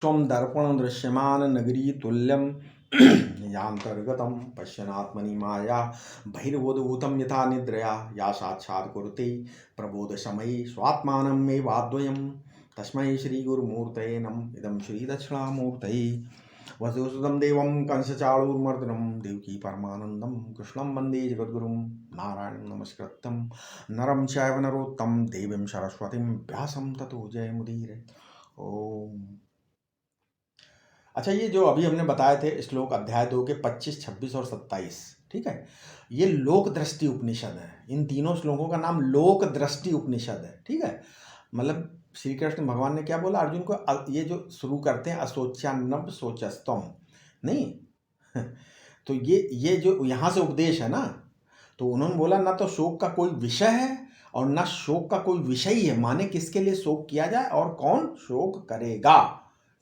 त्वं दर्पण दृश्यमान नगरी तुल्यं यान्तर्गतं पश्यनात्मनि माया बहिर्बोधभूतं यथा निद्रया या साक्षात् कुरुते प्रबोधसमये स्वात्मानमेवाद्वयं तस्मै श्रीगुरुमूर्तये नमः। इदं श्रीदक्षिणामूर्तये वसुसुतं देवं कंसचाणूरमर्दनं देवकी परमानन्दं कृष्णं वन्दे जगद्गुरुं नारायणं नमस्कृत्यं नरं चैव नरोत्तमं देवीं सरस्वतीं व्यासं ततो जयमुदीरये। ओम। अच्छा, ये जो अभी हमने बताए थे श्लोक अध्याय 2 के 25, 26 और 27, ठीक है, ये लोक दृष्टि उपनिषद है। इन तीनों श्लोकों का नाम लोक दृष्टि उपनिषद है, ठीक है। मतलब श्री कृष्ण भगवान ने क्या बोला अर्जुन को, ये जो शुरू करते हैं असोच्यान्नम सोचस्तम, नहीं तो ये जो यहाँ से उपदेश है ना, तो उन्होंने बोला ना तो शोक का कोई विषय है और ना शोक का कोई विषय है, माने किसके लिए शोक किया जाए और कौन शोक करेगा,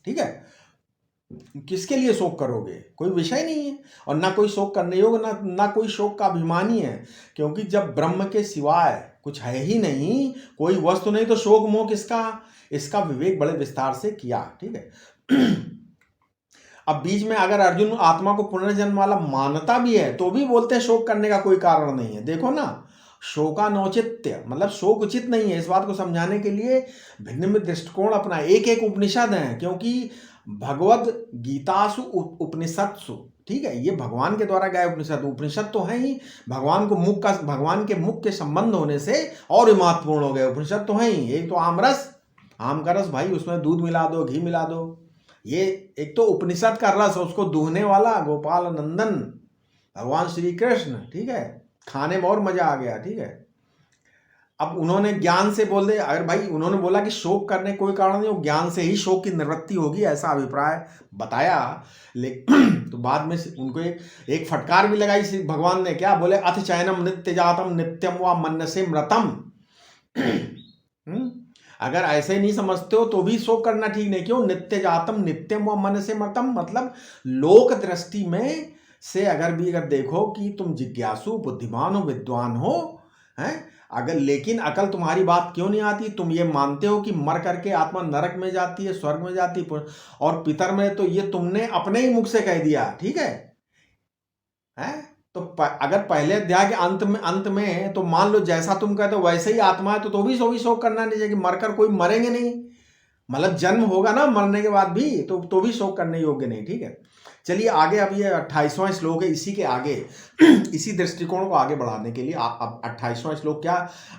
ठीक है। किसके लिए शोक करोगे, कोई विषय नहीं है और ना कोई शोक करने योग्य, ना कोई शोक का अभिमानी है, क्योंकि जब ब्रह्म के सिवाय कुछ है ही नहीं, कोई वस्तु नहीं, तो शोक मोह किसका, इसका विवेक बड़े विस्तार से किया, ठीक है। अब बीच में अगर अर्जुन आत्मा को पुनर्जन्म वाला मानता भी है तो भी बोलते हैं शोक करने का कोई कारण नहीं है। देखो ना, शोकानौचित्य मतलब शोक उचित नहीं है, इस बात को समझाने के लिए भिन्न भिन्न दृष्टिकोण अपना एक एक उपनिषद है, क्योंकि भगवद गीतासु उपनिषत्सु, ठीक है, ये भगवान के द्वारा गाय उपनिषद तो है ही, भगवान के मुख के संबंध होने से और महत्वपूर्ण हो गए उपनिषद तो है ही। एक तो आम का रस भाई, उसमें दूध मिला दो, घी मिला दो, ये एक तो उपनिषद का रस, उसको दूहने वाला गोपाल नंदन भगवान श्री कृष्ण, ठीक है, खाने में और मजा आ गया, ठीक है। अब उन्होंने ज्ञान से बोल दे, अगर भाई उन्होंने बोला कि शोक करने कोई कारण नहीं, ज्ञान से ही शोक की निवृत्ति होगी, ऐसा अभिप्राय बताया, लेकिन तो बाद में उनको एक फटकार भी लगाई भगवान ने, क्या बोले, अथ चैनम नित्य जातम नित्यम व मन से मृतम। अगर ऐसे नहीं समझते हो तो भी शोक करना ठीक नहीं, क्यों, नित्य जातम नित्यम व मन से मृतम, मतलब लोक दृष्टि में से अगर देखो कि तुम जिज्ञासु बुद्धिमान हो, विद्वान हो, हैं, अगर लेकिन अकल तुम्हारी बात क्यों नहीं आती, तुम ये मानते हो कि मर करके आत्मा नरक में जाती है, स्वर्ग में जाती है और पितर में, तो ये तुमने अपने ही मुख से कह दिया, ठीक है, हैं? तो अगर पहले अध्याय के अंत में तो मान लो जैसा तुम कहते हो वैसे ही आत्मा है, तो भी शोक करना नहीं चाहिए कि मरकर कोई मरेंगे नहीं, मतलब जन्म होगा ना मरने के बाद भी, तो भी शोक करने योग्य नहीं, ठीक है। चलिए आगे, अब ये 28वां श्लोक है, इसी के आगे इसी दृष्टिकोण को आगे बढ़ाने के लिए अब 28वां श्लोक क्या,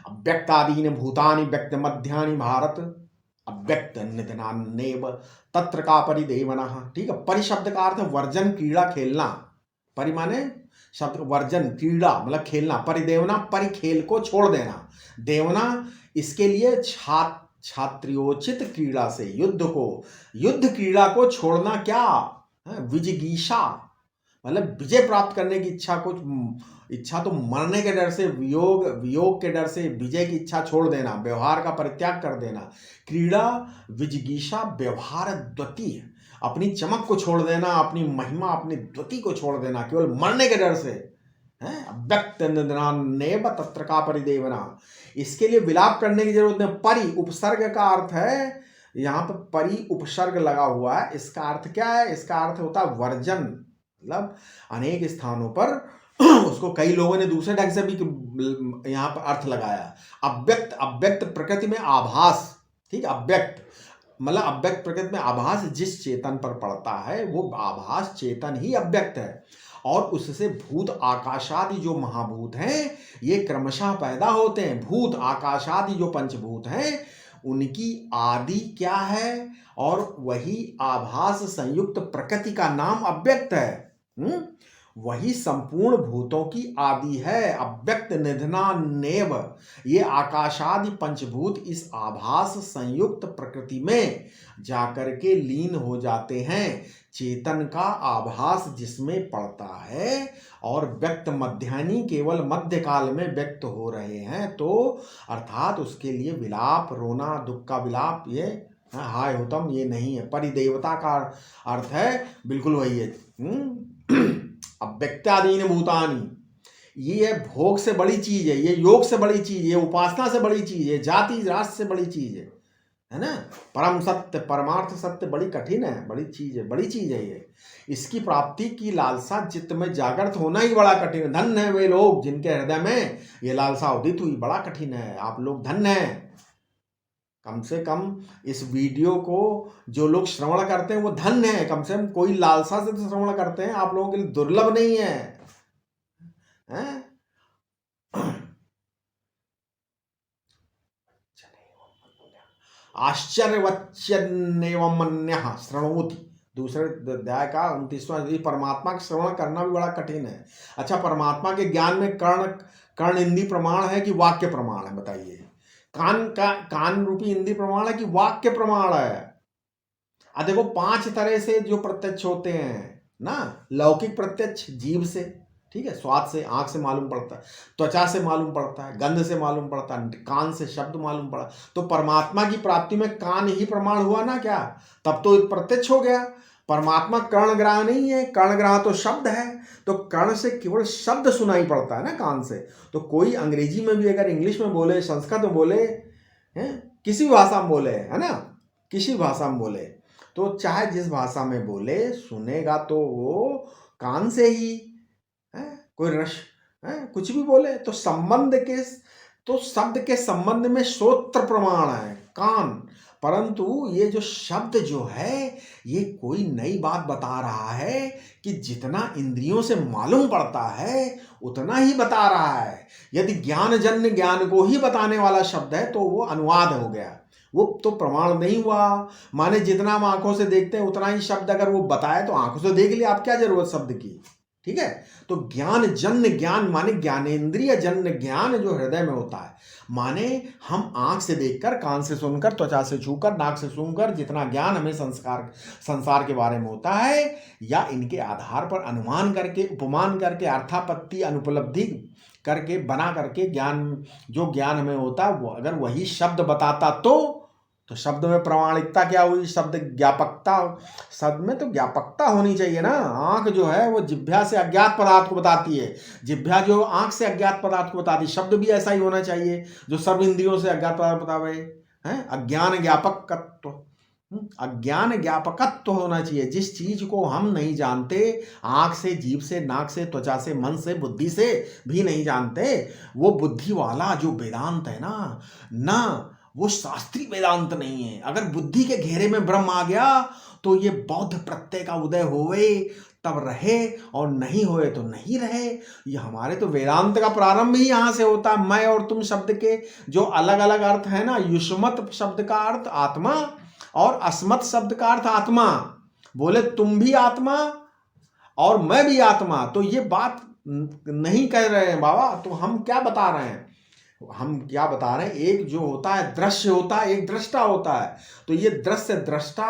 अव्यक्तादीन भूतानि व्यक्त मध्यानि भारत अव्यक्त निधनान्नेव तत्र का परिदेवना, ठीक है। परिशब्द का अर्थ वर्जन, क्रीड़ा, खेलना, परि माने शब्द वर्जन, क्रीड़ा मतलब खेलना, परिदेवना परिखेल को छोड़ देना, देवना इसके लिए छात्रोचित क्रीड़ा से युद्ध क्रीड़ा को छोड़ना, क्या, विजिगीषा मतलब विजय प्राप्त करने की इच्छा तो मरने के डर से, वियोग के डर से विजय की इच्छा छोड़ देना, व्यवहार का परित्याग कर देना, क्रीड़ा विजिगीषा व्यवहार द्वती, अपनी चमक को छोड़ देना, अपनी महिमा, अपनी द्वति को छोड़ देना, केवल मरने के डर से, है अव्यक्त निधनान्नेव तत्र का परिदेवना, इसके लिए विलाप करने की जरूरत नहीं। परि उपसर्ग का अर्थ है, यहाँ पर परि उपसर्ग लगा हुआ है, इसका अर्थ क्या है, इसका अर्थ होता है वर्जन, मतलब अनेक स्थानों पर उसको कई लोगों ने दूसरे ढंग से भी यहाँ पर अर्थ लगाया। अव्यक्त प्रकृति में आभास, ठीक, अव्यक्त मतलब अव्यक्त प्रकृति में आभास जिस चेतन पर पड़ता है वो आभास चेतन ही अव्यक्त है, और उससे भूत आकाशादि जो महाभूत हैं ये क्रमशः पैदा होते हैं। भूत आकाशादि जो पंचभूत हैं उनकी आदि क्या है, और वही आभास संयुक्त प्रकृति का नाम अव्यक्त है, वही संपूर्ण भूतों की आदि है। अव्यक्त निधनान्नेव, ये आकाशादि पंचभूत इस आभास संयुक्त प्रकृति में जाकर के लीन हो जाते हैं, चेतन का आभास जिसमें पड़ता है, और व्यक्त मध्यानि केवल मध्य काल में व्यक्त हो रहे हैं, तो अर्थात उसके लिए विलाप, रोना, दुख का विलाप, ये हाय होतम, ये नहीं है। परिदेवता का अर्थ है बिल्कुल वही है, अव्यक्तादीन भूतानि, ये भोग से बड़ी चीज है, ये योग से बड़ी चीज है, ये उपासना से बड़ी चीज है, जाति राष्ट्र से बड़ी चीज है, है ना। परम सत्य, परमार्थ सत्य बड़ी कठिन है, बड़ी चीज है ये। इसकी प्राप्ति की लालसा चित्त में जागृत होना ही बड़ा कठिन है। धन्य है वे लोग जिनके हृदय में ये लालसा उदित हुई, बड़ा कठिन है। आप लोग धन्य हैं। कम से कम इस वीडियो को जो लोग श्रवण करते हैं वो धन्य है, कम से कम कोई लालसा से तो श्रवण करते हैं। आप लोगों के लिए दुर्लभ नहीं है, हैं? आश्चर्यवच्चन्नेवमन्यः शृणोति, दूसरे अध्याय का 29वां। परमात्मा का श्रवण करना भी बड़ा कठिन है। अच्छा, परमात्मा के ज्ञान में कर्ण इंद्रिय प्रमाण है कि वाक्य प्रमाण है, बताइए। कान रूपी इंद्रिय प्रमाण है कि वाक्य प्रमाण है? देखो 5 तरह से जो प्रत्यक्ष होते हैं ना। लौकिक प्रत्यक्ष जीभ से, ठीक है, स्वाद से, आंख से मालूम पड़ता है, त्वचा से मालूम पड़ता है, गंध से मालूम पड़ता है, कान से शब्द मालूम पड़ा। तो परमात्मा की प्राप्ति में कान ही प्रमाण हुआ ना क्या? तब तो प्रत्यक्ष हो गया। परमात्मा कर्णग्राह नहीं है, कर्णग्राह तो शब्द है। तो कर्ण से केवल शब्द सुनाई पड़ता है ना कान से। तो कोई अंग्रेजी में भी अगर इंग्लिश में बोले, संस्कृत में बोले, हैं, किसी भाषा में बोले, है ना, किसी भाषा में बोले, तो चाहे जिस भाषा में बोले, सुनेगा तो वो कान से ही है। कोई रस है, कुछ भी बोले तो शब्द के संबंध में श्रोत्र प्रमाण है कान। परंतु ये जो शब्द जो है ये कोई नई बात बता रहा है कि जितना इंद्रियों से मालूम पड़ता है उतना ही बता रहा है। यदि ज्ञान जन्य ज्ञान को ही बताने वाला शब्द है तो वो अनुवाद हो गया, वो तो प्रमाण नहीं हुआ। माने जितना हम आंखों से देखते हैं उतना ही शब्द अगर वो बताए तो आंखों से देख लिया, आप क्या जरूरत शब्द की, ठीक है। तो ज्ञान जन्य ज्ञान माने ज्ञानेंद्रिय जन्य ज्ञान जो हृदय में होता है, माने हम आंख से देखकर, कान से सुनकर, त्वचा से छूकर, नाक से सूंघकर जितना ज्ञान हमें संसार के बारे में होता है, या इनके आधार पर अनुमान करके, उपमान करके, अर्थापत्ति, अनुपलब्धि करके, बना करके ज्ञान, जो ज्ञान हमें होता है वो अगर वही शब्द बताता तो शब्द में प्रामाणिकता क्या हुई? शब्द ज्ञापकता, शब्द में तो ज्ञापकता होनी चाहिए ना। आंख जो है वो जिह्वा से अज्ञात पदार्थ को बताती है, जिह्वा जो आंख से अज्ञात पदार्थ को बताती है। शब्द भी ऐसा ही होना चाहिए जो सर्व इंद्रियों से अज्ञात पदार्थ बतावे, हैं। अज्ञान ज्ञापकत्व, अज्ञान ज्ञापकत्व होना चाहिए। जिस चीज को हम नहीं जानते, आंख से, जीभ से, नाक से, त्वचा से, मन से, बुद्धि से भी नहीं जानते, वो बुद्धि वाला जो वेदांत है ना वो शास्त्रीय वेदांत नहीं है। अगर बुद्धि के घेरे में ब्रह्म आ गया तो ये बौद्ध प्रत्यय का उदय होवे तब रहे, और नहीं होए तो नहीं रहे। ये हमारे तो वेदांत का प्रारंभ ही यहाँ से होता है। मैं और तुम शब्द के जो अलग अलग अर्थ है ना, युष्मत शब्द का अर्थ आत्मा और अस्मत् शब्द का अर्थ आत्मा। बोले तुम भी आत्मा और मैं भी आत्मा, तो ये बात नहीं कह रहे हैं बाबा। तो हम क्या बता रहे हैं? हम क्या बता रहे हैं? एक जो होता है दृश्य होता है, एक दृष्टा होता है। तो ये दृश्य दृष्टा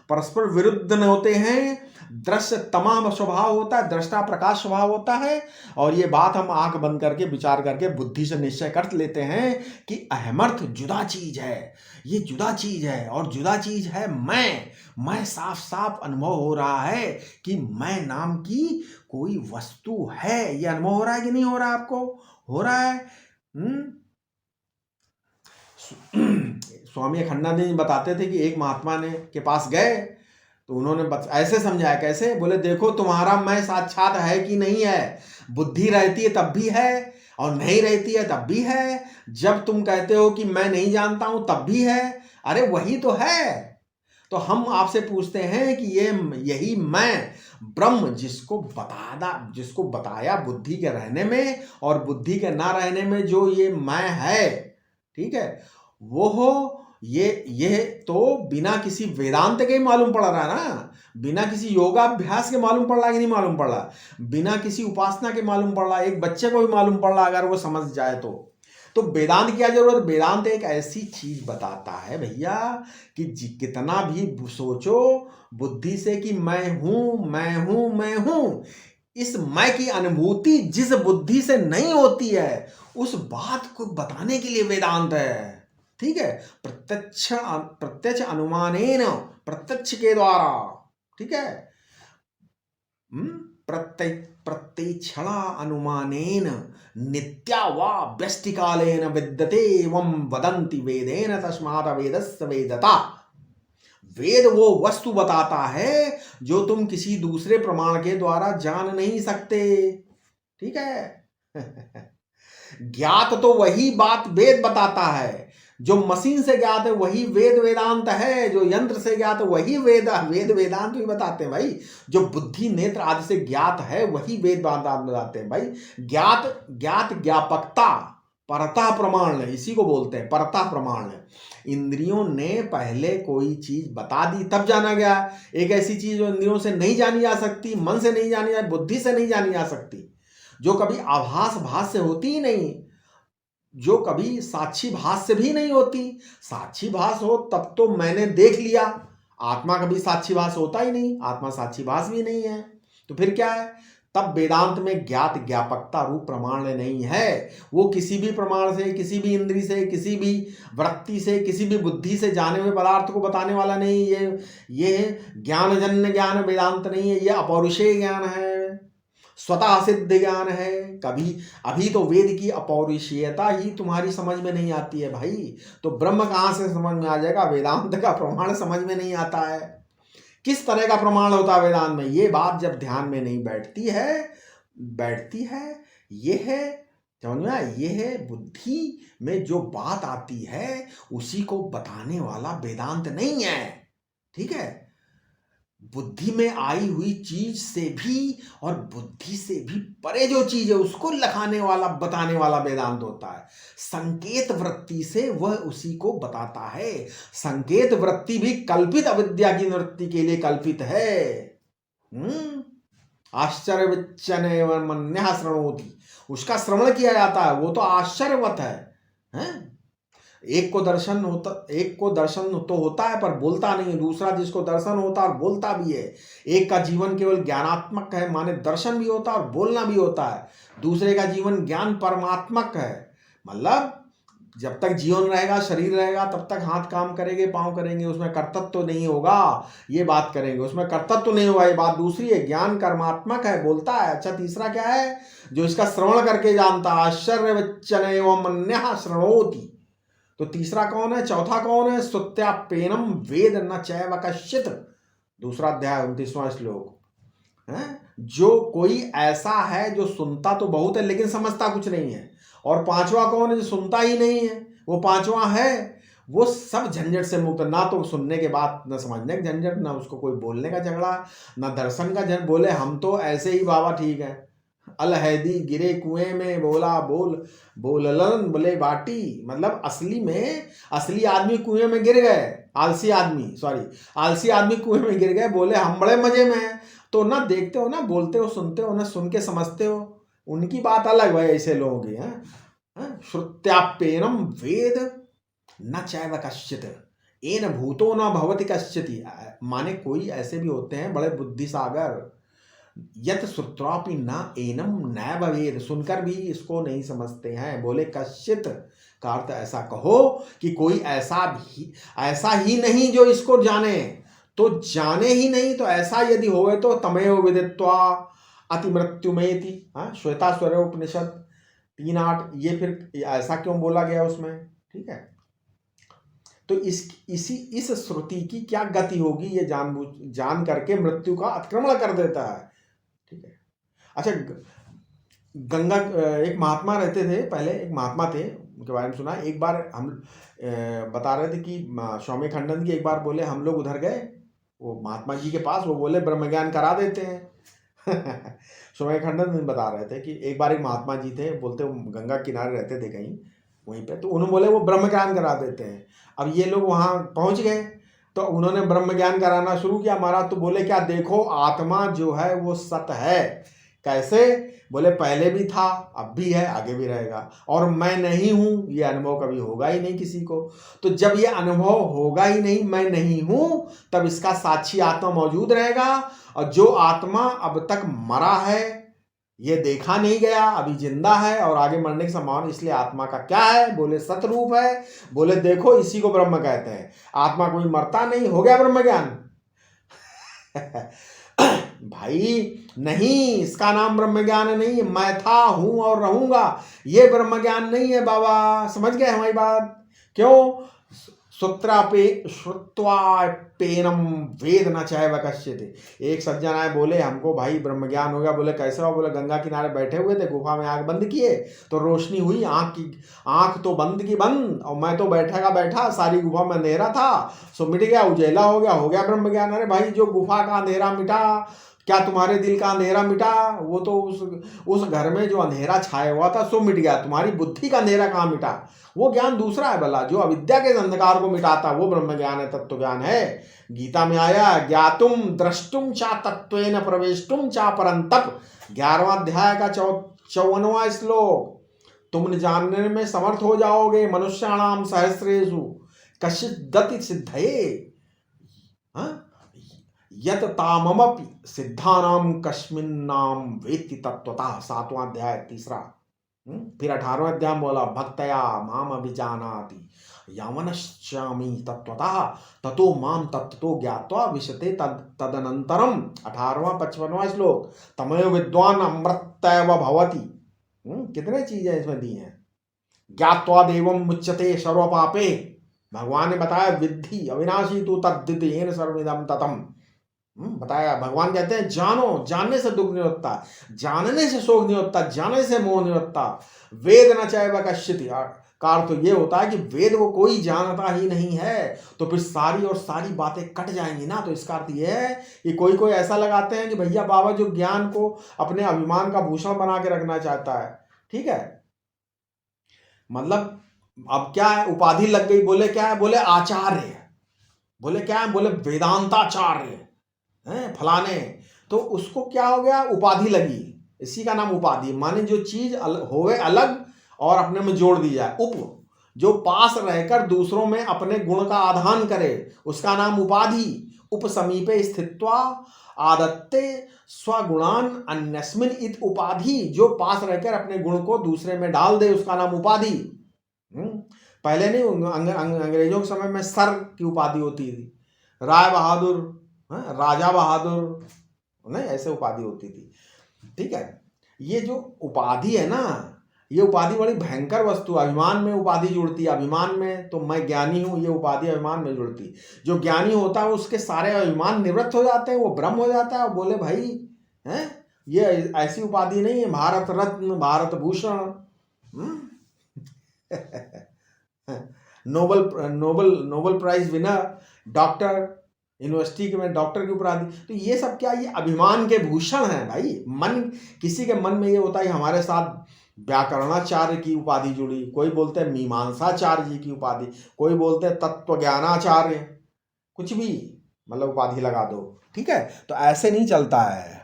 परस्पर विरुद्ध न होते हैं। दृश्य तमाम स्वभाव होता है, दृष्टा प्रकाश स्वभाव होता है। और ये बात हम आंख बंद करके विचार करके बुद्धि से निश्चय कर लेते हैं कि अहमर्थ जुदा चीज है, ये जुदा चीज है, और जुदा चीज है मैं साफ साफ अनुभव हो रहा है कि मैं नाम की कोई वस्तु है। ये अनुभव हो रहा है कि नहीं हो रहा? आपको हो रहा है? स्वामी अखंडानंद जी बताते थे कि एक महात्मा ने के पास गए तो उन्होंने ऐसे समझाया। कैसे? बोले देखो तुम्हारा मैं साक्षात है कि नहीं है। बुद्धि रहती है तब भी है और नहीं रहती है तब भी है। जब तुम कहते हो कि मैं नहीं जानता हूं तब भी है। अरे वही तो है। तो हम आपसे पूछते हैं कि यही मैं ब्रह्म जिसको बताया बुद्धि के रहने में और बुद्धि के ना रहने में, जो ये मैं है, ठीक है, वो हो ये तो बिना किसी वेदांत के ही मालूम पड़ रहा है ना, बिना किसी योगाभ्यास के मालूम पड़ रहा है कि नहीं मालूम पड़ रहा, बिना किसी उपासना के मालूम पड़ रहा, एक बच्चे को भी मालूम पड़ रहा अगर वो समझ जाए तो वेदांत क्या जरूरत? वेदांत एक ऐसी चीज बताता है भैया कि कितना भी सोचो बुद्धि से कि मैं हूं, इस मैं की अनुभूति जिस बुद्धि से नहीं होती है उस बात को बताने के लिए वेदांत है। ठीक है, प्रत्यक्ष अनुमानेन, प्रत्यक्ष के द्वारा, ठीक है, प्रत्य प्रत्यक्षणा अनुमानेन नित्या वा व्यष्टिकालेन विद्यते एवं वदन्ति वेदेन तस्मात् वेदस्य वेदता। वेद वो वस्तु बताता है जो तुम किसी दूसरे प्रमाण के द्वारा जान नहीं सकते। ठीक है। ज्ञात तो वही बात वेद बताता है, जो मशीन से ज्ञात है वही वेद वेदांत है, जो यंत्र से ज्ञात है वही वेद वेदांत भी बताते हैं भाई। जो बुद्धि नेत्र आदि से ज्ञात है वही वेद वेदांत बताते हैं भाई। ज्ञात ज्ञापकता परता प्रमाण है, इसी को बोलते हैं परता प्रमाण है। इंद्रियों ने पहले कोई चीज बता दी तब जाना गया। एक ऐसी चीज जो इंद्रियों से नहीं जानी जा सकती, मन से नहीं जानी जा, बुद्धि से नहीं जानी जा सकती, जो कभी आभास भास से होती ही नहीं, जो कभी साक्षी भास से भी नहीं होती। साक्षी भास हो तब तो मैंने देख लिया, आत्मा कभी साक्षी भास होता ही नहीं, आत्मा साक्षी भास भी नहीं है, तो फिर क्या है? तब वेदांत में ज्ञात ज्ञापकता रूप प्रमाण नहीं है। वो किसी भी प्रमाण से, किसी भी इंद्री से, किसी भी वृत्ति से, किसी भी बुद्धि से जाने हुए पदार्थ को बताने वाला नहीं। ये ज्ञानजन्य ज्ञान वेदांत नहीं है, ये अपौरुषेय ज्ञान है, स्वतः सिद्ध ज्ञान है। कभी अभी तो वेद की अपौरुषेयता ही तुम्हारी समझ में नहीं आती है भाई, तो ब्रह्म कहाँ से समझ में आ जाएगा? वेदांत का प्रमाण समझ में नहीं आता है। किस तरह का प्रमाण होता है वेदांत में, ये बात जब ध्यान में नहीं बैठती है, ये है समझ में आया, ये है बुद्धि में जो बात आती है उसी को बताने वाला वेदांत नहीं है। ठीक है, बुद्धि में आई हुई चीज से भी और बुद्धि से भी परे जो चीज है उसको लखाने वाला बताने वाला वेदांत होता है। संकेत वृत्ति से वह उसी को बताता है। संकेत वृत्ति भी कल्पित अविद्या की निवृत्ति के लिए कल्पित है। आश्चर्य विच्चन एवं मन्यः शृणोति, उसका श्रवण किया जाता है, वो तो आश्चर्यवत है? एक को दर्शन तो होता है पर बोलता नहीं है, दूसरा जिसको दर्शन होता है और बोलता भी है। एक का जीवन केवल ज्ञानात्मक है, माने दर्शन भी होता है और बोलना भी होता है। दूसरे का जीवन ज्ञान परमात्मक है, मतलब जब तक जीवन रहेगा, शरीर रहेगा, तब तक हाथ काम करेंगे, पांव करेंगे, उसमें कर्तव्य तो नहीं होगा, ये बात करेंगे, उसमें कर्तव्य तो नहीं होगा, ये बात दूसरी है। ज्ञान कर्मात्मक है, बोलता है। अच्छा, तीसरा क्या है? जो इसका श्रवण करके जानता है। आश्चर्य वच्चन एवं मन्यः शृणोति, तो तीसरा कौन है? चौथा कौन है? सुत्यापेनम वेद न चैव कश्चित्, दूसरा अध्याय 29वां श्लोक है। जो कोई ऐसा है जो सुनता तो बहुत है लेकिन समझता कुछ नहीं है। और पांचवा कौन है? जो सुनता ही नहीं है, वो पांचवा है वो सब झंझट से मुक्त, ना तो सुनने के बाद न समझने का झंझट, ना उसको कोई बोलने का झगड़ा, ना दर्शन का झंझट। बोले हम तो ऐसे ही बाबा ठीक है, अलहैदी गिरे कुएं में बोला बोललन बोले बाटी, मतलब असली में असली आदमी कुएं में गिर गए, आलसी आदमी कुएं में गिर गए, बोले हम बड़े मजे में हैं। तो ना देखते हो, ना बोलते हो, सुनते हो, ना सुन के समझते हो, उनकी बात अलग भाई, ऐसे लोगों की है। श्रुत्यापेनम वेद न चैव कश्चित् एन भूतो न भवति कश्चित्, माने कोई ऐसे भी होते हैं बड़े बुद्धि सागर, यत श्रुत्वापि न एनम नैव वेद, सुनकर भी इसको नहीं समझते हैं। बोले कश्चित् का अर्थ ऐसा कहो कि कोई ऐसा ही नहीं जो इसको जाने, तो जाने ही नहीं, तो ऐसा यदि होवे तो तमेव विदित्वा अति मृत्युमेति, श्वेता स्वर उपनिषद 3:8, ये फिर ऐसा क्यों बोला गया उसमें? ठीक है, तो इस श्रुति की क्या गति होगी, ये जान करके मृत्यु का अतिक्रमण कर देता है। ठीक है। अच्छा, गंगा, एक महात्मा रहते थे पहले, एक महात्मा थे, उनके बारे में सुना। एक बार हम बता रहे थे कि स्वामी खंडन की एक बार बोले हम लोग उधर गए वो महात्मा जी के पास, वो बोले ब्रह्म ज्ञान करा देते हैं। स्वामी खंडन बता रहे थे कि एक बार एक महात्मा जी थे, बोलते वो गंगा किनारे रहते थे कहीं वहीं पे, तो उन्होंने बोले वो ब्रह्म ज्ञान करा देते हैं। अब ये लोग वहाँ पहुँच गए तो उन्होंने ब्रह्म ज्ञान कराना शुरू किया। महाराज तो बोले क्या, देखो आत्मा जो है वो सत है। कैसे? बोले पहले भी था, अब भी है, आगे भी रहेगा, और मैं नहीं हूँ, ये अनुभव कभी होगा ही नहीं किसी को। तो जब ये अनुभव होगा ही नहीं, मैं नहीं हूँ, तब इसका साक्षी आत्मा मौजूद रहेगा। और जो आत्मा अब तक मरा है, ये देखा नहीं गया, अभी जिंदा है और आगे मरने की संभावना, इसलिए आत्मा का क्या है? बोले सतरूप है। बोले देखो इसी को ब्रह्म कहते हैं, आत्मा कोई मरता नहीं, हो गया ब्रह्म ज्ञान। भाई नहीं, इसका नाम ब्रह्म ज्ञान नहीं है। मैं था, हूं और रहूंगा, ये ब्रह्म ज्ञान नहीं है बाबा। समझ गए हमारी बात? क्यों? श्रुत्वापेनम वेद न चैव कश्चित्। एक सज्जन आए, बोले हमको भाई ब्रह्म ज्ञान हो गया। बोले कैसे हो? बोले गंगा किनारे बैठे हुए थे, गुफा में आंख बंद किए तो रोशनी हुई, आंख तो बंद की बंद, और मैं तो बैठा का बैठा, सारी गुफा में अंधेरा था, सो मिट गया, उजेला हो गया ब्रह्म ज्ञान। अरे भाई, जो गुफा का अंधेरा मिटा, क्या तुम्हारे दिल का अंधेरा मिटा? वो तो उस घर में जो अंधेरा छाया हुआ था सो मिट गया, तुम्हारी बुद्धि का अंधेरा कहाँ मिटा? वो ज्ञान दूसरा है भला, जो अविद्या के अंधकार को मिटाता, वो ब्रह्म ज्ञान है, तत्व ज्ञान है। गीता में आया, ज्ञातुम द्रष्टुम चा तत्वेन प्रवेष्टुम चा परंतप। 11वां अध्याय का 54वां श्लोक। तुम जानने में समर्थ हो जाओगे, मनुष्याणाम सहस्रेषु कश्चित् गति सिद्धये यत ताममपि सिद्धानाम कस्मिन्नाम वेत्ति तत्वतः। 7वां अध्याय 3। फिर 18वां अध्याय बोला, भक्तया माम अभिजानाति यावनश्चामि तत्वतः ततो माम तत्तो ज्ञात्वा विशते तदनंतरम। 18वां 55वां श्लोक, तमेव विद्वान अमृतैव भवति। कितने चीजें इसमें दी हैं। ज्ञात्वा देवम मुच्यते सर्व पापे। भगवान ने बताया, विद्धि अविनाशी तू तद्दिदेन सर्वमिदं ततम। बताया, भगवान कहते हैं जानो, जानने से दुख नहीं होता, जानने से शोक नहीं होता, जानने से मोह नहीं होता। वेद न चैव कश्चित् का अर्थ तो ये होता है कि वेद को कोई जानता ही नहीं है, तो फिर सारी और सारी बातें कट जाएंगी ना। तो इसका अर्थ ये है कि कोई ऐसा लगाते हैं कि भैया बाबा जो ज्ञान को अपने अभिमान का भूषण बना के रखना चाहता है, ठीक है, मतलब अब क्या है, उपाधि लग गई। बोले क्या है? बोले आचार्य। बोले क्या है? बोले वेदांताचार्य हैं फलाने। तो उसको क्या हो गया? उपाधि लगी। इसी का नाम उपाधि, माने जो चीज होवे अलग और अपने में जोड़ दी जाए। उप, जो पास रहकर दूसरों में अपने गुण का आधान करे, उसका नाम उपाधि। उप समीपे स्थित्वा आदत्ते स्वगुणान अन्यस्मिन इत उपाधि। जो पास रहकर अपने गुण को दूसरे में डाल दे, उसका नाम उपाधि। पहले नहीं, अंग्रेजों के समय में सर की उपाधि होती थी, राय बहादुर, राजा बहादुर, नहीं ऐसे उपाधि होती थी, ठीक है। ये जो उपाधि है ना, ये उपाधि बड़ी भयंकर वस्तु। अभिमान में उपाधि जुड़ती है, अभिमान में तो मैं ज्ञानी हूं, ये उपाधि अभिमान में जुड़ती। जो ज्ञानी होता है उसके सारे अभिमान निवृत्त हो जाते हैं, वो ब्रह्म हो जाता है। बोले भाई हैं, ये ऐसी उपाधि नहीं है, Bharat Ratna, Bharat Bhushan, Nobel prize winner, doctor, university में डॉक्टर की उपाधि। तो ये सब क्या, ये अभिमान के भूषण हैं भाई। मन, किसी के मन में ये होता है हमारे साथ व्याकरणाचार्य की उपाधि जुड़ी, कोई बोलते हैं मीमांसाचार्य जी की उपाधि, कोई बोलते हैं तत्व ज्ञानाचार्य, कुछ भी मतलब उपाधि लगा दो, ठीक है। तो ऐसे नहीं चलता है।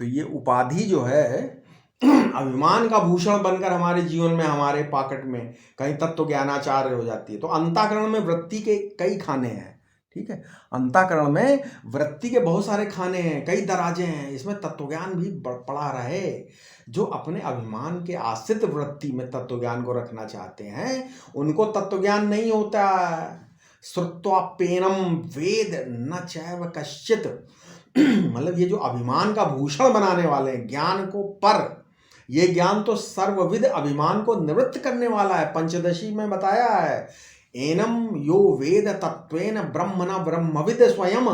तो ये उपाधि जो है अभिमान का भूषण बनकर हमारे जीवन में, हमारे पॉकेट में कहीं तत्व ज्ञानाचार्य हो जाती है। तो अंतःकरण में वृत्ति के कई खाने हैं, ठीक है। अंतःकरण में वृत्ति के बहुत सारे खाने हैं, कई दराजे हैं, इसमें तत्वज्ञान भी पड़ा रहे। जो अपने अभिमान के आश्रित वृत्ति में तत्वज्ञान को रखना चाहते हैं, उनको तत्वज्ञान नहीं होता। श्रुत्वापेनम वेद न चैव कश्चित्। मतलब ये जो अभिमान का भूषण बनाने वाले हैं ज्ञान को, पर ये ज्ञान तो सर्वविद अभिमान को निवृत्त करने वाला है। पंचदशी में बताया है, एनम यो वेद तत्वेन ब्रह्म न ब्रह्मविद स्वयं।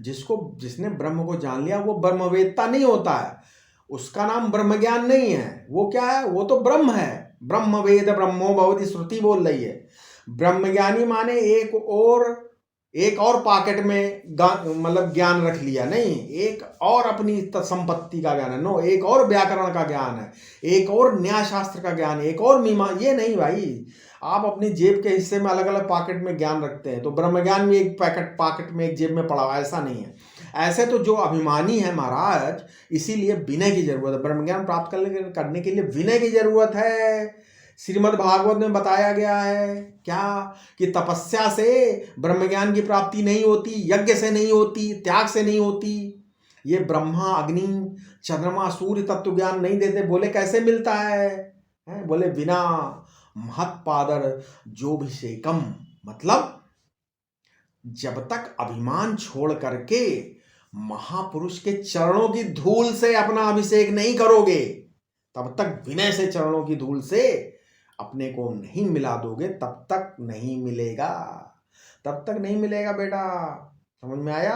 जिसने ब्रह्म को जान लिया वो ब्रह्मवेत्ता नहीं होता है, उसका नाम ब्रह्म ज्ञान नहीं है। वो क्या है? वो तो ब्रह्म है। ब्रह्म वेद ब्रह्मो भवति श्रुति बोल रही है। ब्रह्मज्ञानी माने एक और पॉकेट में मतलब ज्ञान रख लिया, नहीं, एक और अपनी संपत्ति का ज्ञान है, नो, एक और व्याकरण का ज्ञान है, एक और न्याय शास्त्र का ज्ञान है, एक और मीमा। ये नहीं भाई, आप अपनी जेब के हिस्से में अलग अलग पॉकेट में ज्ञान रखते हैं। तो ब्रह्म ज्ञान भी एक पॉकेट में, एक जेब में पड़ा हुआ, ऐसा नहीं है। ऐसे तो जो अभिमानी है महाराज, इसीलिए विनय की जरूरत है। ब्रह्म ज्ञान प्राप्त करने के लिए विनय की जरूरत है। श्रीमद् भागवत में बताया गया है क्या, कि तपस्या से ब्रह्म ज्ञान की प्राप्ति नहीं होती, यज्ञ से नहीं होती, त्याग से नहीं होती। ये ब्रह्मा, अग्नि, चंद्रमा, सूर्य तत्व ज्ञान नहीं देते। बोले कैसे मिलता है? बोले बिना महत्पादर जोभिषेकम। मतलब जब तक अभिमान छोड़ करके महापुरुष के चरणों की धूल से अपना अभिषेक नहीं करोगे, तब तक विनय से चरणों की धूल से अपने को नहीं मिला दोगे, तब तक नहीं मिलेगा, तब तक नहीं मिलेगा बेटा। समझ में आया?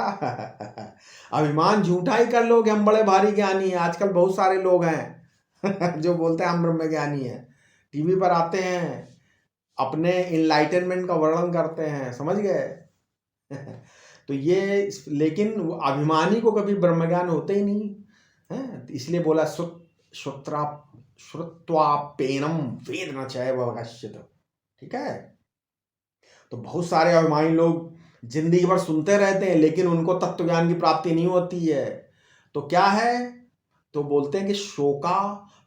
अभिमान झूठा ही कर लोगे, हम बड़े भारी ज्ञानी हैं। आजकल बहुत सारे लोग हैं जो बोलते हैं हम ब्रह्म ज्ञानी हैं, टीवी पर आते हैं, अपने इनलाइटनमेंट का वर्णन करते हैं, समझ गए? तो ये, लेकिन अभिमानी को कभी ब्रह्म ज्ञान होते ही नहीं है। इसलिए बोला श्रुत्वापेनम वेद न चैव कश्चित्। ठीक है? तो बहुत सारे अभिमानी लोग जिंदगी भर सुनते रहते हैं, लेकिन उनको तत्व ज्ञान की प्राप्ति नहीं होती है। तो क्या है? तो बोलते हैं कि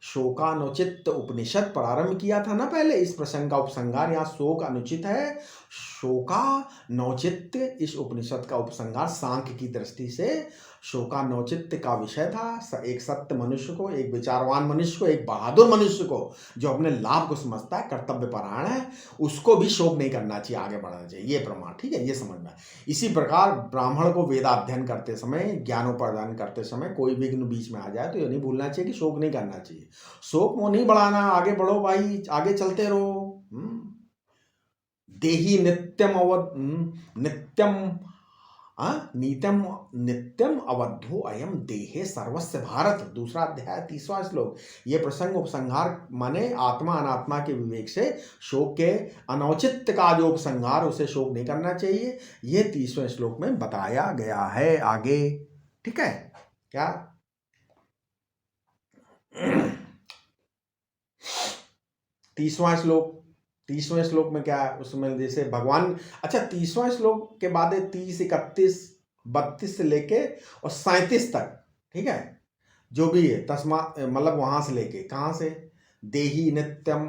शोकानुचित उपनिषद प्रारंभ किया था ना पहले। इस प्रसंग का उपसंहार, यहाँ शोक अनुचित है, शोकानौचित्त इस उपनिषद का उपसंहार सांख्य की दृष्टि से शोकानौचित्त का विषय था। एक सत्य मनुष्य को, एक विचारवान मनुष्य को, एक बहादुर मनुष्य को, जो अपने लाभ को समझता है, कर्तव्य परायण है, उसको भी शोक नहीं करना चाहिए, आगे बढ़ना चाहिए, ये प्रमाण। ठीक है, ये समझना। इसी प्रकार ब्राह्मण को वेदाध्ययन करते समय, ज्ञानोपार्जन करते समय कोई विघ्न बीच में आ जाए तो ये नहीं भूलना चाहिए कि शोक नहीं करना चाहिए। शोक वो नहीं बढ़ाना, आगे बढ़ो भाई, आगे चलते रहो। देही नित्यम अवद्धो अयम देहे सर्वस्य भारत। दूसरा अध्याय 30वां श्लोक। ये प्रसंग उपसंहार माने आत्मा अनात्मा के विवेक से शोक के अनौचित्य का जो उपसंहार, उसे शोक नहीं करना चाहिए, ये 30वें श्लोक में बताया गया है आगे। ठीक है? क्या 30वां श्लोक, 30वें श्लोक में क्या है उसमें, जैसे भगवान, अच्छा 30वां श्लोक के बाद 30, 31, 32 से लेके और 37 तक, ठीक है, जो भी है तस्मा, मतलब वहां से लेके, कहाँ से, देही नित्यम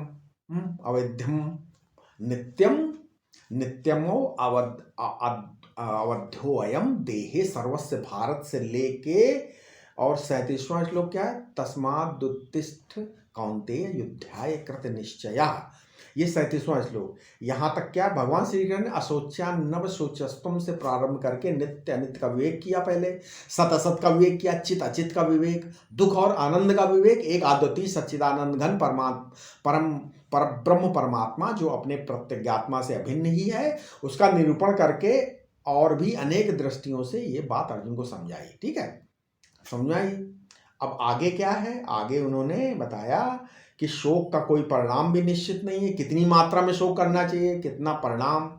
अवध्यम नित्यमो अवध्यो अयम देहे सर्वस्य भारत से लेके, और 37वां श्लोक क्या है, तस्मादुत्तिष्ठ कौन्तेय युद्धाय कृत निश्चया। ये 37वां श्लोक। यहाँ तक क्या, भगवान श्री कृष्ण ने असोच्यान्नव सोचस्तुम से प्रारंभ करके नित्य अनित्य का विवेक किया, पहले सत असत का विवेक किया, चित अचित का विवेक, दुख और आनंद का विवेक, एक अद्वितीय सच्चिदानंद घन परब्रह्म परमात्मा जो अपने प्रत्यगात्मा से अभिन्न ही है, उसका निरूपण करके और भी अनेक दृष्टियों से ये बात अर्जुन को समझाई। ठीक है, समझाई। अब आगे क्या है, आगे उन्होंने बताया कि शोक का कोई परिणाम भी निश्चित नहीं है, कितनी मात्रा में शोक करना चाहिए, कितना परिणाम,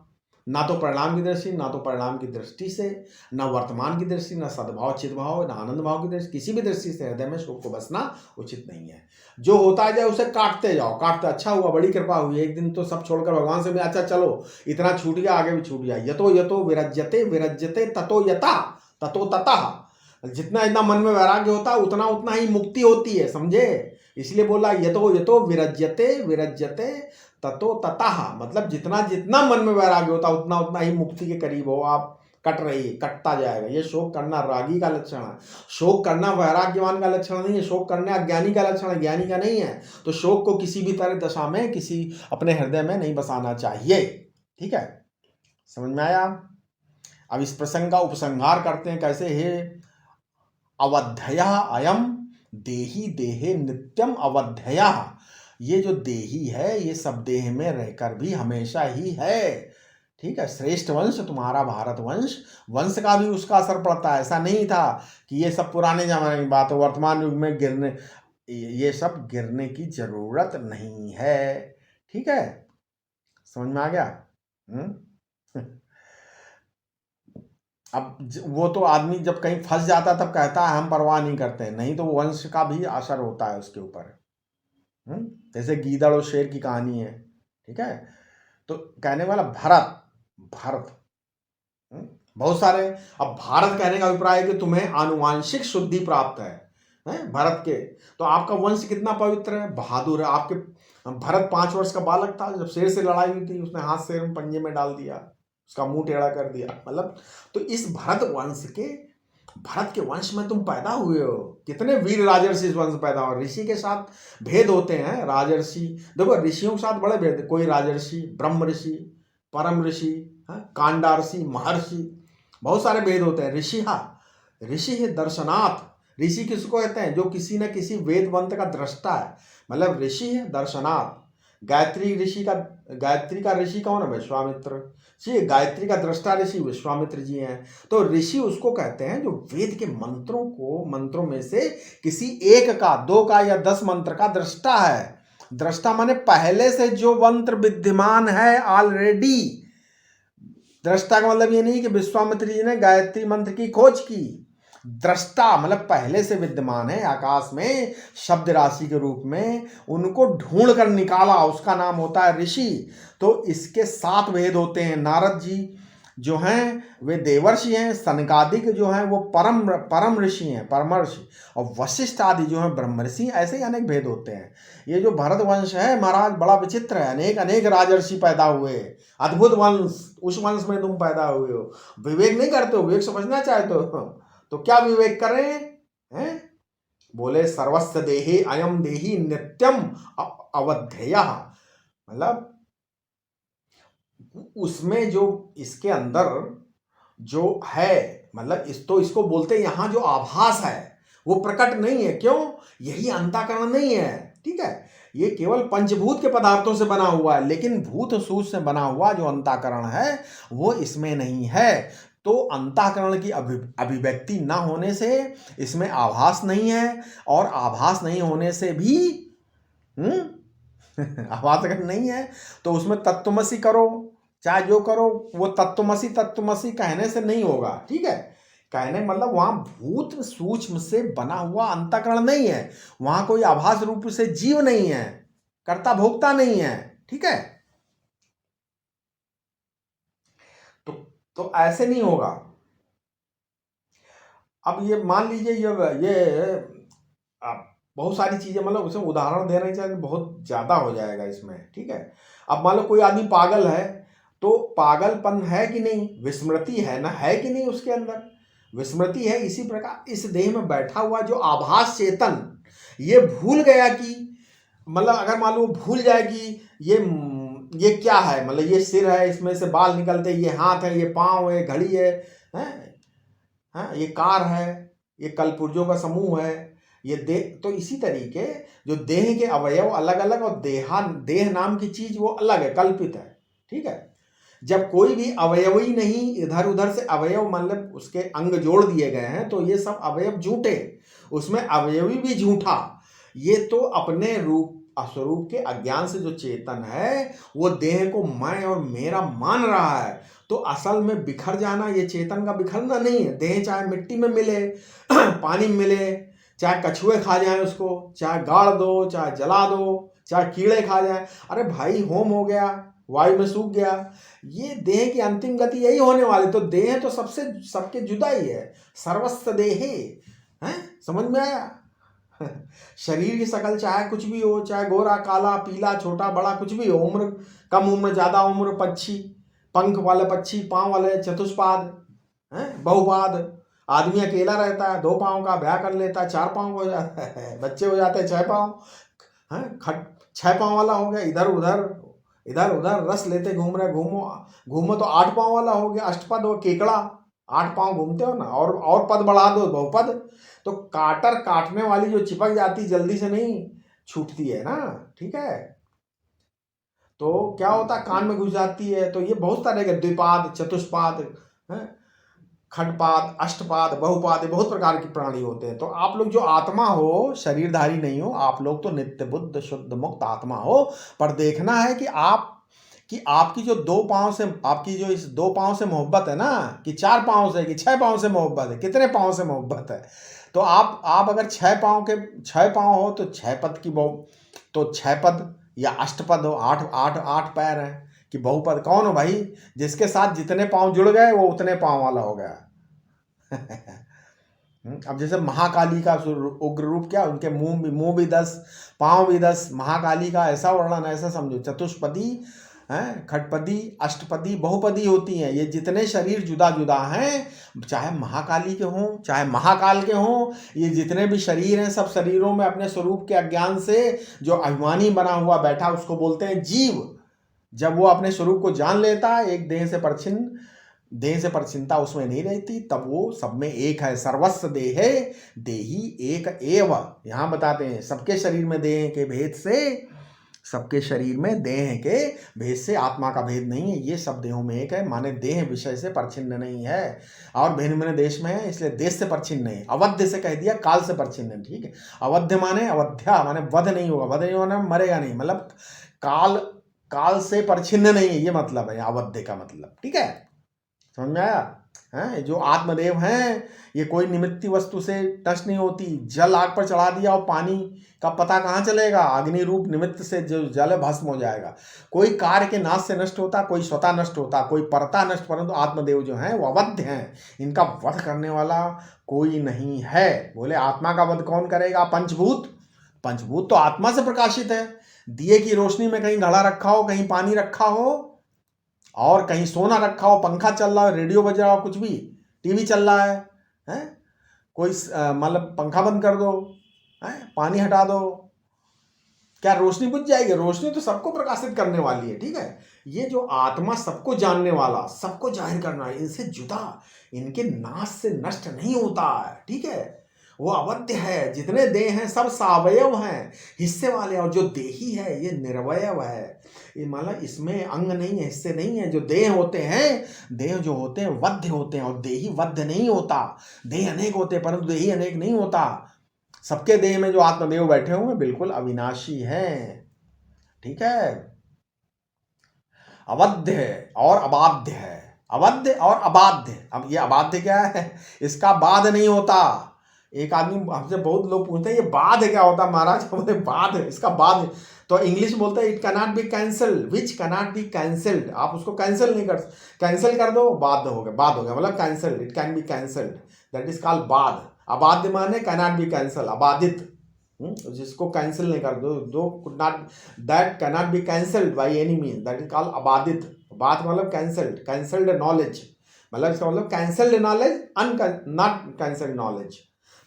ना तो परिणाम की दृष्टि, ना तो परिणाम की दृष्टि से, ना वर्तमान की दृष्टि, ना सद्भाव चिद्भाव, ना आनंद भाव की दृष्टि, किसी भी दृष्टि से हृदय में शोक को बसना उचित नहीं है। जो होता जाए उसे काटते जाओ, काटते, अच्छा हुआ, बड़ी कृपा हुई, एक दिन तो सब छोड़कर भगवान से भी, अच्छा चलो इतना छूट गया, आगे भी छूट जाए। यतो विरज्यते विरज्यते ततो यथा ततो ततः। जितना जितना मन में वैराग्य होता है उतना उतना ही मुक्ति होती है, समझे? इसलिए बोला यतो विरज्यते विरज्यते ततो ततः, मतलब जितना जितना मन में वैराग्य होता है उतना उतना ही मुक्ति के करीब हो आप, कट रही, कटता जाएगा। ये शोक करना रागी का लक्षण है, शोक करना वैराग्यवान का लक्षण नहीं है, शोक करना अज्ञानी का लक्षण है, ज्ञानी का नहीं है। तो शोक को किसी भी तरह दशा में किसी अपने हृदय में नहीं बसाना चाहिए। ठीक है, समझ में आया? अब इस प्रसंग का उपसंहार करते हैं कैसे, हे अवध्यया अयम देही देहे नित्यम अवध्यया। ये जो देही है ये सब देह में रहकर भी हमेशा ही है। ठीक है, श्रेष्ठ वंश तुम्हारा भारत वंश, वंश का भी उसका असर पड़ता है। ऐसा नहीं था कि ये सब पुराने जमाने की बात है, वर्तमान युग में गिरने, ये सब गिरने की जरूरत नहीं है। ठीक है, समझ में आ गया? अब वो तो आदमी जब कहीं फंस जाता तब कहता है हम परवाह नहीं करते, नहीं तो वंश का भी असर होता है उसके ऊपर। जैसे गीदड़ और शेर की कहानी है। ठीक है, तो कहने वाला भारत बहुत सारे। अब भारत कहने का अभिप्राय है कि तुम्हें आनुवांशिक शुद्धि प्राप्त है भारत के, तो आपका वंश कितना पवित्र है, बहादुर है। आपके भरत 5 वर्ष का बालक था, जब शेर से लड़ाई हुई थी उसने हाथ शेर में पंजे में डाल दिया, उसका मुंह टेढ़ा कर दिया। मतलब तो इस भरत के वंश में तुम पैदा हुए हो। कितने वीर राजर्षि इस वंश पैदा हो। ऋषि के साथ भेद होते हैं, राजर्षि, देखो ऋषियों के साथ बड़े भेद, कोई राजर्षि, ब्रह्म ऋषि, परम ऋषि, कांडार्षि, महर्षि, बहुत सारे भेद होते हैं। ऋषि, हाँ ऋषि है दर्शनात्। ऋषि किसको कहते हैं? जो किसी न किसी वेद मंत्र का दृष्टा है, मतलब ऋषि है दर्शनात्। गायत्री का ऋषि कौन है? विश्वामित्र जी। गायत्री का दृष्टा ऋषि विश्वामित्र जी हैं। तो ऋषि उसको कहते हैं जो वेद के मंत्रों में से किसी एक का, 2 का या 10 मंत्र का दृष्टा है। दृष्टा माने पहले से जो मंत्र विद्यमान है ऑलरेडी। दृष्टा का मतलब ये नहीं कि विश्वामित्र जी ने गायत्री मंत्र की खोज की। दृष्टा मतलब पहले से विद्यमान है आकाश में शब्द राशि के रूप में, उनको ढूंढ कर निकाला, उसका नाम होता है ऋषि। तो इसके 7 वेद होते हैं। नारद जी जो हैं वे देवर्षि हैं, सनकादिक जो हैं वो परम ऋषि हैं, परमर्षि, और वशिष्ठ आदि जो हैं ब्रह्मर्षि। ऐसे ही अनेक भेद होते हैं। ये जो भरत वंश है महाराज बड़ा विचित्र है। अनेक अनेक राजर्षि पैदा हुए, अद्भुत वंश। उस वंश में तुम पैदा हुए हो, विवेक नहीं करते हो, विवेक समझना चाहते हो तो क्या विवेक करें हैं? बोले सर्वस्व देहि अयम देहि नित्यम अवध्ययः, मतलब उसमें जो इसके अंदर जो है, मतलब इसको बोलते हैं यहाँ जो आभास है वो प्रकट नहीं है। क्यों? यही अंतःकरण नहीं है। ठीक है, ये केवल पंचभूत के पदार्थों से बना हुआ है, लेकिन भूत सूत से बना हुआ जो अंतःकरण है वो इसमें नहीं है। तो अंतःकरण की अभिव्यक्ति ना होने से इसमें आभास नहीं है, और आभास नहीं होने से भी आभास अगर नहीं है तो उसमें तत्वमसि करो, चाहे जो करो, वो तत्वमसि कहने से नहीं होगा। ठीक है, कहने मतलब वहां भूत सूक्ष्म से बना हुआ अंतःकरण नहीं है, वहां कोई आभास रूप से जीव नहीं है, कर्ता भोक्ता नहीं है। ठीक है, तो ऐसे नहीं होगा। अब ये मान लीजिए ये बहुत सारी चीजें, मतलब उसमें उदाहरण देना ही चाहिए, बहुत ज्यादा हो जाएगा इसमें। ठीक है, अब मान लो कोई आदमी पागल है, तो पागलपन है कि नहीं? विस्मृति है ना, है कि नहीं? उसके अंदर विस्मृति है। इसी प्रकार इस देह में बैठा हुआ जो आभास चेतन, ये भूल गया कि, मतलब अगर मान लो भूल जाए कि ये क्या है, मतलब ये सिर है, इसमें से बाल निकलते, ये हाथ है, ये पाँव है, घड़ी है, ये कार है, ये कलपुर्जों का समूह है, ये देह। तो इसी तरीके जो देह के अवयव अलग अलग और देह नाम की चीज वो अलग है, कल्पित है। ठीक है, जब कोई भी अवयव ही नहीं, इधर उधर से अवयव मतलब उसके अंग जोड़ दिए गए हैं, तो ये सब अवयव झूठे, उसमें अवयवी भी झूठा। ये तो अपने रूप स्वरूप के अज्ञान से जो चेतन है वो देह को मैं और मेरा मान रहा है। तो असल में बिखर जाना ये चेतन का बिखरना नहीं है। देह चाहे मिट्टी में मिले पानी में मिले, चाहे कछुए खा जाए उसको, चाहे गाड़ दो, चाहे जला दो, चाहे कीड़े खा जाए, अरे भाई होम हो गया, वायु में सूख गया, ये देह की अंतिम गति यही होने वाली। तो देह तो सबके जुदा ही है, सर्वस्व देहे हैं। समझ में आया? शरीर की शकल चाहे कुछ भी हो, चाहे गोरा काला पीला छोटा बड़ा कुछ भी हो, उम्र कम उम्र ज्यादा उम्र, पक्षी पंख वाले पक्षी, पांव वाले चतुष्पाद हैं, बहुपाद, आदमी अकेला रहता है 2 पांव का, ब्याह कर लेता है 4 पांव हो जाता है, बच्चे हो जाते हैं 6 पांव हैं, 6 पांव वाला हो गया, इधर उधर रस लेते घूम रहे, घूमो तो 8 पांव वाला हो गया, अष्टपद हो, केकड़ा 8 पांव घूमते हो ना, और पद बढ़ा दो बहुपद। तो काटने वाली जो चिपक जाती जल्दी से नहीं छूटती है ना। ठीक है, तो क्या होता है, कान में घुस जाती है। तो ये बहुत तरह के द्विपाद, चतुष्पाद, खंडपाद, अष्टपाद, बहुपाद, बहुत प्रकार की प्राणी होते हैं। तो आप लोग जो आत्मा हो, शरीरधारी नहीं हो, आप लोग तो नित्य बुद्ध शुद्ध मुक्त आत्मा हो। पर देखना है कि आपकी जो 2 पांव से, आपकी जो इस 2 पांव से मोहब्बत है ना, कि 4 पांव से, कि 6 पांव से मोहब्बत है, कितने पांव से मोहब्बत है। तो आप अगर 6 पांव हो तो 6 पद की तो 6 पद या अष्टपद हो, 8 पैर हैं कि बहुपद। कौन हो भाई? जिसके साथ जितने पांव जुड़ गए वो उतने पांव वाला हो गया। अब जैसे महाकाली का उग्र रूप क्या, उनके मुंह भी 10, पांव भी 10, महाकाली का ऐसा वर्णन, ऐसा समझो। चतुष्पदी हैं, खटपदी, अष्टपदी, बहुपदी होती हैं। ये जितने शरीर जुदा जुदा हैं, चाहे महाकाली के हों चाहे महाकाल के हों, ये जितने भी शरीर हैं, सब शरीरों में अपने स्वरूप के अज्ञान से जो अभिमानी बना हुआ बैठा, उसको बोलते हैं जीव। जब वो अपने स्वरूप को जान लेता है, एक देह से परछिन्न देह से परछिनता उसमें नहीं रहती, तब वो सब में एक है। सर्वस्व देहे देही एक एव। यहाँ बताते हैं सबके शरीर में देह के भेद से, सबके शरीर में देह के भेद से आत्मा का भेद नहीं है, ये सब देहों में एक है। माने देह विषय से परछिन्न नहीं है और भिन्न भिन्न देश में है, इसलिए देश से परछिन्न नहीं। अवध्य से कह दिया, काल से परछिन्न है। ठीक है, अवध्य माने अवध्या माने वध नहीं होगा, वध नहीं होना मरेगा नहीं, मतलब काल से परछिन्न नहीं है, ये मतलब है अवध्य का मतलब। ठीक है, समझ में आया? हैं, जो आत्मदेव हैं ये कोई निमित्ती वस्तु से नष्ट नहीं होती। जल आग पर चढ़ा दिया और पानी का पता कहाँ चलेगा? अग्नि रूप निमित्त से जो जल है भस्म हो जाएगा। कोई कार्य के नाश से नष्ट होता, कोई स्वतः नष्ट होता, कोई परता नष्ट, परंतु आत्मदेव जो हैं वो अवध्य हैं, इनका वध करने वाला कोई नहीं है। बोले आत्मा का वध कौन करेगा? पंचभूत। पंचभूत तो आत्मा से प्रकाशित है। दिए की रोशनी में कहीं घड़ा रखा हो, कहीं पानी रखा हो, और कहीं सोना रखा हो, पंखा चल रहा हो, रेडियो बज रहा हो, कुछ भी, टीवी चल रहा है, हैं? कोई मतलब पंखा बंद कर दो, हैं? पानी हटा दो, क्या रोशनी बुझ जाएगी? रोशनी तो सबको प्रकाशित करने वाली है। ठीक है, ये जो आत्मा सबको जानने वाला, सबको जाहिर करना है, इनसे जुदा, इनके नाश से नष्ट नहीं होता है। ठीक है, वो अवध्य है। जितने देह हैं सब सावयव हैं, हिस्से वाले, और जो देही है ये निर्वयव है। ये मतलब इसमें अंग नहीं है, हिस्से नहीं है। जो देह होते हैं, देह जो होते हैं वध्य होते हैं, और देही वध्य नहीं होता। देह अनेक होते हैं परंतु देही अनेक नहीं होता। सबके देह में जो आत्मदेव बैठे हुए बिल्कुल अविनाशी हैं। ठीक है, अवध्य है और अबाध्य है। अवध्य और अबाध्य। अब ये अबाध्य क्या है? इसका बाध नहीं होता। एक आदमी हमसे, बहुत लोग पूछते हैं ये बाध क्या होता है महाराज? बोलते बाध, इसका बाध तो इंग्लिश बोलते हैं it cannot be cancel, which cannot be cancelled. आप उसको कैंसिल नहीं कैंसिल कर दो, बाध हो गया, बाध हो गया, मतलब cancel, it can be cancelled, that is called बाध। अबाध्य माने कैनॉट बी कैंसल, अबाधित, जिसको कैंसिल नहीं कर दो could not, that cannot be cancelled by any mean, that is called अबाधित। बात मतलब कैंसल्ड, कैंसल्ड नॉलेज, मतलब इसका मतलब cancelled knowledge, not cancelled knowledge.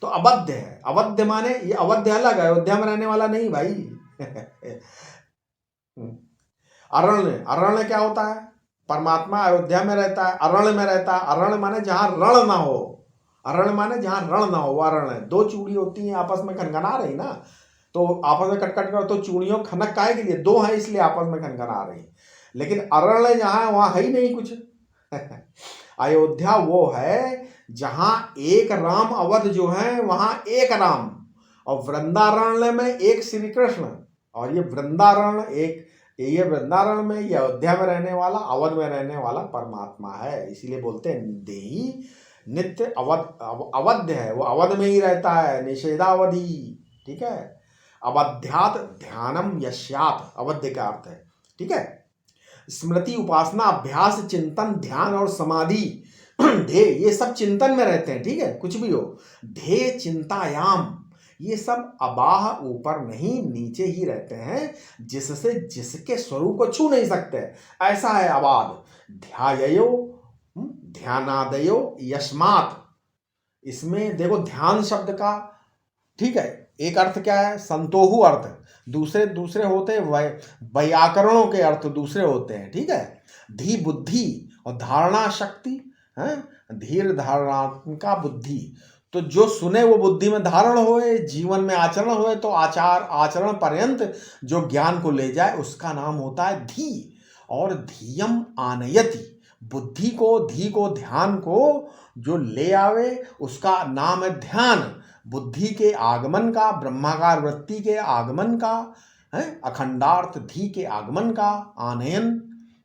तो अवध्य है। अवध्य माने ये अवध्य अलग है, अयोध्या में रहने वाला नहीं भाई। अरण्य, अरण्य क्या होता है? परमात्मा अयोध्या में रहता है, अरण्य में रहता है। अरण्य माने जहां रण ना हो, अरण्य माने जहां रण ना हो, वो अरण्य। दो चूड़ी होती हैं आपस में खनखना रही ना, तो आपस में कटकट कर, तो चूड़ियों खनक काहे के लिए? दो है इसलिए आपस में खनखना रही। लेकिन अरण्य जहां है वहां है ही नहीं कुछ। अयोध्या वो है जहां एक राम, अवध जो है वहां एक राम, और वृंदारण्य में एक श्री कृष्ण। और ये वृंदारण्य एक, ये वृंदारण्य में, ये अयोध्या में रहने वाला, अवध में रहने वाला परमात्मा है। इसीलिए बोलते हैं देही नित्य अवध्य है, वो अवध में ही रहता है, निषेधावधि। ठीक है, अवध्यात ध्यानम यस्यात, अवध्य का अर्थ है। ठीक है, स्मृति, उपासना, अभ्यास, चिंतन, ध्यान और समाधि, ध्येय, ये सब चिंतन में रहते हैं। ठीक है, कुछ भी हो, ध्येय चिंतायाम, ये सब अबाह, ऊपर नहीं नीचे ही रहते हैं, जिससे जिसके स्वरूप को छू नहीं सकते, ऐसा है अबाध। ध्यायो ध्यानादयो यस्मात्, इसमें देखो ध्यान शब्द का, ठीक है, एक अर्थ क्या है? संतोहु अर्थ, दूसरे होते हैं व्याकरणों के अर्थ दूसरे होते हैं। ठीक है, धी बुद्धि और धारणा शक्ति है, धीर धारणा का बुद्धि, तो जो सुने वो बुद्धि में धारण होए, जीवन में आचरण होए, तो आचरण पर्यंत जो ज्ञान को ले जाए उसका नाम होता है धी। और धीयम आनयति, बुद्धि को, धी को, ध्यान को जो ले आवे उसका नाम है ध्यान। बुद्धि के आगमन का, ब्रह्माकार वृत्ति के आगमन का, है अखंडार्थ धी के आगमन का, आनयन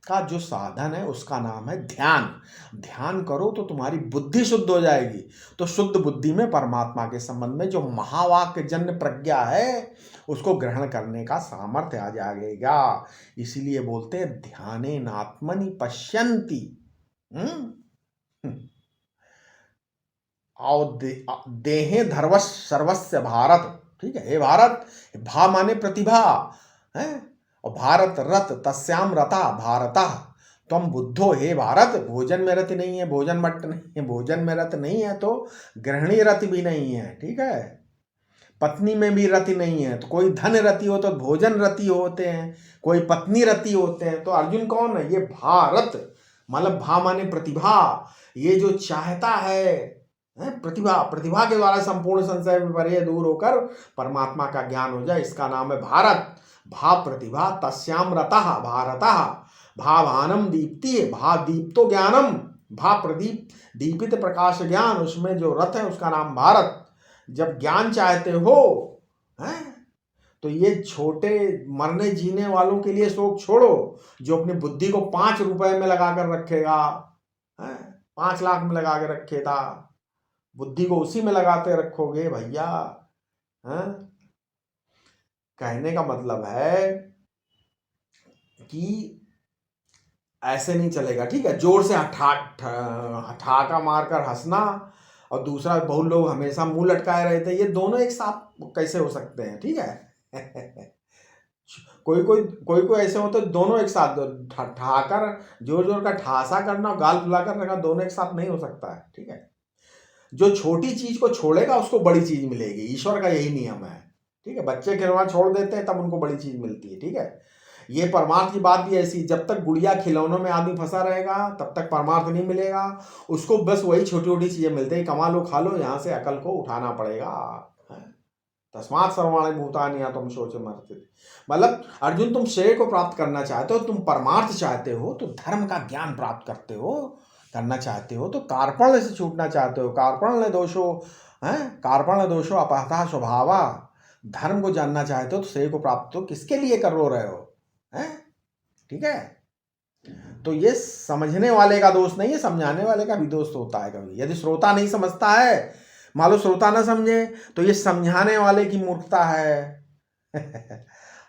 का जो साधन है उसका नाम है ध्यान। ध्यान करो तो तुम्हारी बुद्धि शुद्ध हो जाएगी। तो शुद्ध बुद्धि में परमात्मा के संबंध में जो महावाक्य जन्य प्रज्ञा है उसको ग्रहण करने का सामर्थ्य आ जाएगा। इसीलिए बोलते हैं ध्यानेनात्मनि पश्यन्ति। और देहे धर्वस् सर्वस्य भारत। ठीक है, हे भारत, भा माने प्रतिभा है, और भारत रत, तस्याम रता भारता, तुम बुद्धो, हे भारत, भोजन में रत नहीं है, भोजन मट नहीं है, भोजन में रत नहीं है तो गृहिणी रति भी नहीं है। ठीक है, पत्नी में भी रति नहीं है, तो कोई धन रति हो तो भोजन रति होते हैं, कोई पत्नी रति होते हैं। तो अर्जुन कौन है? ये भारत, मतलब भा माने प्रतिभा, ये जो चाहता है, प्रतिभा के द्वारा संपूर्ण संशय विपर्य दूर होकर परमात्मा का ज्ञान हो जाए, इसका नाम है भारत। भा प्रतिभा तस्याम रतः भारतः, भावानम दीप्ति, भा दीप्तो ज्ञानम, भा प्रदीप दीपित प्रकाश ज्ञान, उसमें जो रथ है उसका नाम भारत। जब ज्ञान चाहते हो हैं, तो ये छोटे मरने जीने वालों के लिए शोक छोड़ो, जो अपनी बुद्धि को 5 रुपए में लगा कर रखेगा, 5 लाख में लगा के रखेगा, बुद्धि को उसी में लगाते रखोगे भैया। कहने का मतलब है कि ऐसे नहीं चलेगा, ठीक है। जोर से ठहाका मारकर हंसना और दूसरा बहुत लोग हमेशा मुंह लटकाए रहते हैं, ये दोनों एक साथ कैसे हो सकते हैं, ठीक है। कोई ऐसे होते दोनों एक साथ, ठहाकर जोर जोर का ठासा करना और गाल फुलाकर रखना, दोनों एक साथ नहीं हो सकता है, ठीक है। जो छोटी चीज को छोड़ेगा उसको बड़ी चीज मिलेगी, ईश्वर का यही नियम है, ठीक है। बच्चे खिलौना छोड़ देते हैं तब उनको बड़ी चीज मिलती है, ठीक है। ये परमार्थ की बात भी ऐसी, जब तक गुड़िया खिलौनों में आदमी फंसा रहेगा तब तक परमार्थ नहीं मिलेगा उसको, बस वही छोटी छोटी चीजें मिलती है, कमा लो खा लो, यहाँ से अकल को उठाना पड़ेगा। तस्मात् सर्वाणि भूतानि तुम सोच मरते, मतलब अर्जुन तुम श्रेय को प्राप्त करना चाहते हो, तुम परमार्थ चाहते हो, तो धर्म का ज्ञान प्राप्त करना चाहते हो, तो कार्पण्य से छूटना चाहते हो, कार्पण्य दोषो अपहता स्वभावा, धर्म को जानना चाहते हो तो श्रेय को प्राप्त हो, किसके लिए कर रहे हो, ठीक है। तो ये समझने वाले का दोष नहीं है, समझाने वाले का भी दोष होता है कभी। यदि श्रोता नहीं समझता है, मान लो श्रोता ना समझे, तो ये समझाने वाले की मूर्खता है।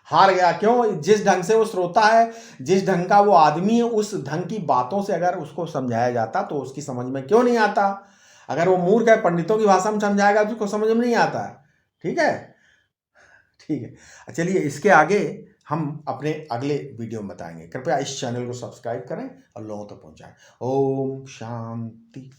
हार गया, क्यों? जिस ढंग से वो श्रोता है, जिस ढंग का वो आदमी है, उस ढंग की बातों से अगर उसको समझाया जाता तो उसकी समझ में क्यों नहीं आता। अगर वो मूर्ख है, पंडितों की भाषा में समझाएगा तो उसको समझ में नहीं आता, ठीक है। ठीक है, चलिए इसके आगे हम अपने अगले वीडियो में बताएंगे। कृपया इस चैनल को सब्सक्राइब करें और लोगों तक पहुंचाएं। ओम शांति।